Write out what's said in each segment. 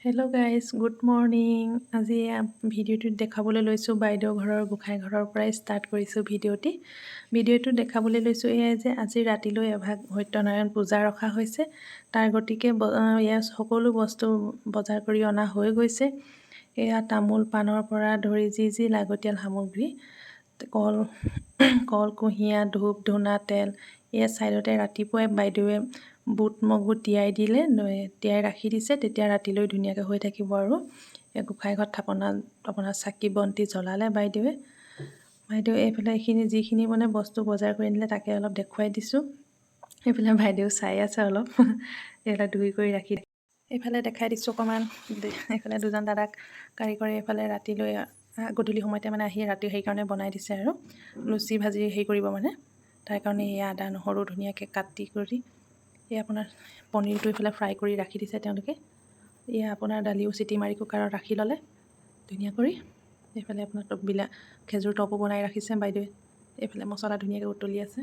Hello' guys, good morning. আজি ভিডিঅ'টোত দেখাবলৈ লৈছোঁ বাইদেউ ঘৰৰ গোঁসাই ঘৰৰ পৰাই ষ্টাৰ্ট কৰিছোঁ ভিডিঅ'টো দেখাবলৈ লৈছোঁ এয়াই যে আজি ৰাতিলৈ এভাগ সত্যনাৰায়ণ পূজা ৰখা হৈছে। তাৰ গতিকে ইয়াৰ সকলো বস্তু বজাৰ কৰি অনা হৈ গৈছে। এয়া তামোল পাণৰ পৰা ধৰি যি লাগতিয়াল সামগ্ৰী, কল কুঁহিয়া, ধূপ ধূনা, তেল। এয়া ছাইডতে ৰাতিপুৱাই বাইদেৱে বুট মগু তিয়াই ৰাখি দিছে, তেতিয়া ৰাতিলৈ ধুনীয়াকৈ হৈ থাকিব। আৰু গোঁসাই ঘৰত আপোনাৰ চাকি বন্তি জ্বলালে বাইদেৱে এইফালে যিখিনি মানে বস্তু বজাৰ কৰি আনিলে তাকে অলপ দেখুৱাই দিছোঁ। এইফালে বাইদেউ চাই আছে অলপ এইফালে ধুই কৰি ৰাখি এইফালে দেখাই দিছোঁ অকণমান। এইফালে দুজন দাদাক কাৰিকৰে এইফালে ৰাতিলৈ গধূলি সময়তে মানে আহি ৰাতি সেইকাৰণে বনাই দিছে আৰু লুচি ভাজি কৰিব মানে তাৰ কাৰণে এয়া আদা নহৰু ধুনীয়াকৈ কাটি কৰি আপোনাৰ পনীৰটো এইফালে ফ্ৰাই কৰি ৰাখি দিছে তেওঁলোকে। এয়া আপোনাৰ দালিও চিটি মাৰি কুকাৰত ৰাখি ল'লে ধুনীয়া কৰি। এইফালে আপোনাৰ খেজুৰ টপো বনাই ৰাখিছে বাইদেৱে। এইফালে মছলা ধুনীয়াকৈ উতলি আছে,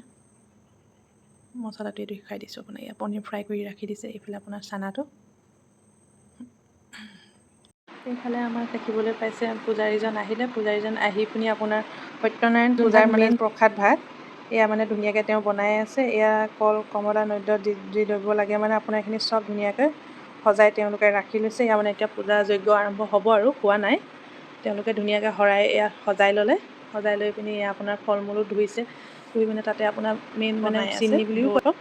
মছলাটো এইটো খাই দিছোঁ আপোনাৰ। এয়া পনীৰ ফ্ৰাই কৰি ৰাখি দিছে। এইফালে আপোনাৰ চানাটো। এইফালে আমাৰ দেখিবলৈ পাইছে পূজাৰীজন আহি পিনি আপোনাৰ সত্যনাৰায়ণ পূজাৰ মেইন প্ৰসাদ ভাগ এয়া মানে ধুনীয়াকৈ তেওঁ বনাই আছে। এয়া কল কমলা নৈদ্য দি ল'ব লাগে মানে আপোনাৰ এইখিনি চব ধুনীয়াকৈ সজাই তেওঁলোকে ৰাখি লৈছে। এয়া মানে এতিয়া পূজা যজ্ঞ আৰম্ভ হ'ব আৰু হোৱা নাই। তেওঁলোকে ধুনীয়াকৈ এয়া সজাই ল'লে। সজাই লৈ পিনি এয়া আপোনাৰ ফল মূলো ধুই মানে তাতে আপোনাৰ মেইন মানে চিনি বুলিও কয়।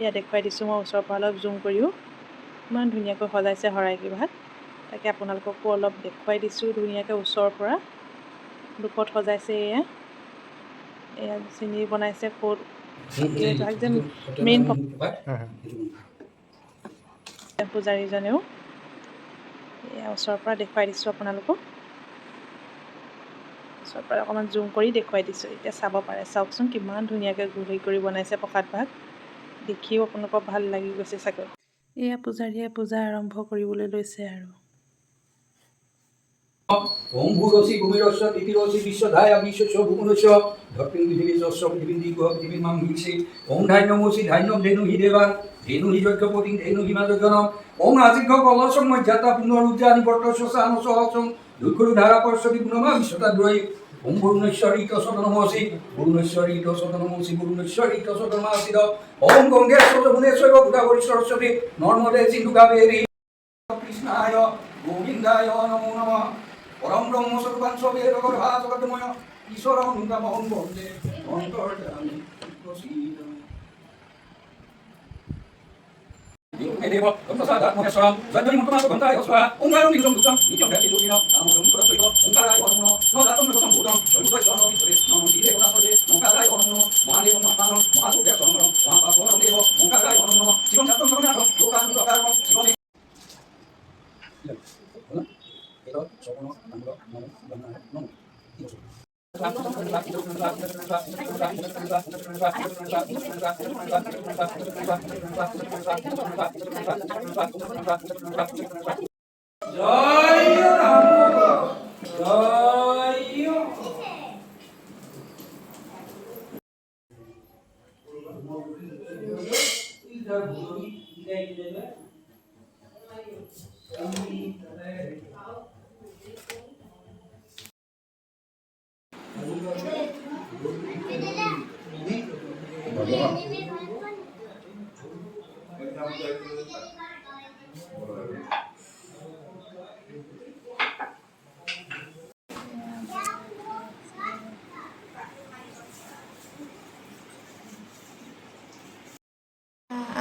এয়া দেখুৱাই দিছোঁ মই ওচৰৰ পৰা অলপ জুম কৰিও। ইমান ধুনীয়াকৈ সজাইছে শৰাইগৃহভাগ, তাকে আপোনালোককো অলপ দেখুৱাই দিছোঁ ধুনীয়াকৈ ওচৰৰ পৰা। দুপত সজাইছে এয়া চিনি বনাইছে এইভাগ যে মেইন পূজাৰীজনেও। এয়া ওচৰৰ পৰা দেখুৱাই দিছোঁ আপোনালোকক। ওচৰৰ পৰা অকণমান জুম কৰি দেখুৱাই দিছোঁ। এতিয়া চাব পাৰে, চাওকচোন কিমান ধুনীয়াকৈ কৰি বনাইছে প্ৰসাদ ভাগ। দেখিও আপোনালোকৰ ভাল লাগি গৈছে চাগৈ। এয়া পূজাৰীয়ে পূজা আৰম্ভ কৰিবলৈ লৈছে আৰু। ওম ভূৰসি ভূমিৰস্য তিথিৰসি বিশ্বধায়া বিশ্বস্য ভূমনস্য ধর্তিং পৃথিবীস্য পৃথিবীর মাং হিসে ওম ধান্যমসি ধান্যম ধেনু হি দেবা ধেনু হি যজ্ঞপতি ধেনু হিমা যজ্ঞনম ওম আজিঘ্য কলসং মজ্জাতা পুনরুজ্জা নিবর্তস্য সানসহসং দুঃখরু ধারা পর্ষদি গুণমা বিশ্বতাদ্রয়ী ওম বরুণেশ্বরী তসদনমসি বরুণেশ্বরী তসদনমসি বরুণেশ্বরী তসদনমাসিদ ওম গঙ্গেশ্বর যমুনেশ্বর গোদাবরী সরস্বতী নর্মদে সিন্ধু কাবেরী কৃষ্ণায় গোবিন্দায় নমো নমঃ পরম ব্রহ্ম স্বরূপাং সবের গর্ভা জগৎময় ঈশ্বরং নমঃ বন্দে অন্তর্যামী প্রসীদ দেব তৎসাদাত মহেশ্বরম জয়ধ্বনি মন্ত্রমাত্র ঘণ্টায় অস্বা ওঙ্কারং নিগম দুঃখম নিত্যম ধ্যাতি দুর্বিণ নামোদম পুরস্বৈব ওঙ্কারায় অনমো নদাতম সম্ভূতম সর্বদয় সর্ববিত্তরে নমো শ্রী দেবতাপদে ওঙ্কারায় অনমো মহাদেব মহাত্মানম মহাসুখে সমরম মহাপাপরম দেব ওঙ্কারায় অনমো শিবম জাতম জগন্নাথম লোকানুরকারম শিবমে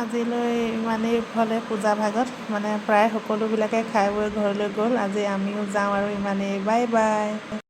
আজিলৈ ইমানেই হ'লে পূজা ভাগত মানে প্ৰায় সকলোবিলাকে খাই বৈ ঘৰলৈ গ'ল। আজি আমিও যাওঁ আৰু ইমানেই। Bye bye.